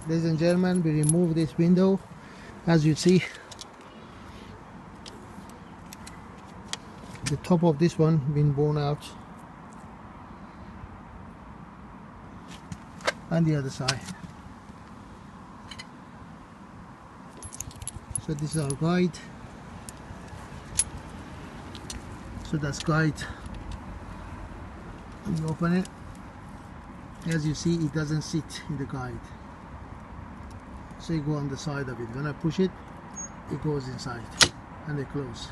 Ladies and gentlemen, we remove this window. As you see, the top of this one been blown out, and the other side. So this is our guide. So that's guide. You open it. As you see, it doesn't sit in the guide. So you go on the side of it. When I push it, it goes inside and they close.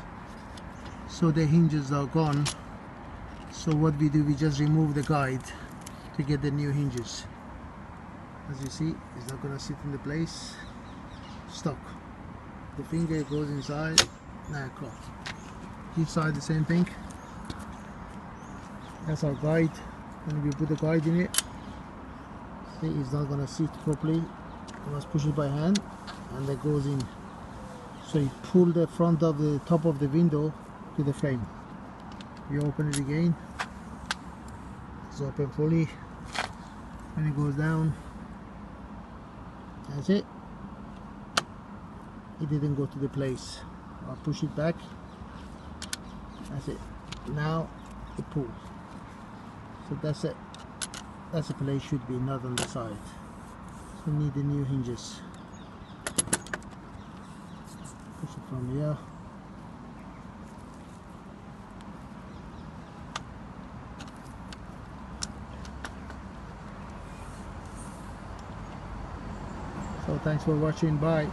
So the hinges are gone. So what we do, we just remove the guide to get the new hinges. As you see, it's not going to sit in the place. Stuck. The finger goes inside. Now close. Each side the same thing. That's our guide. When we put the guide in it, see, it's not going to sit properly. You must push it by hand, and that goes in. So you pull the front of the top of the window to the frame. You open it again. It's open fully. When it goes down, that's it. It didn't go to the place. I'll push it back. That's it. Now it pulls. So that's it. That's the place should be, not on the side. So we need the new hinges. Push it from here. So thanks for watching. Bye.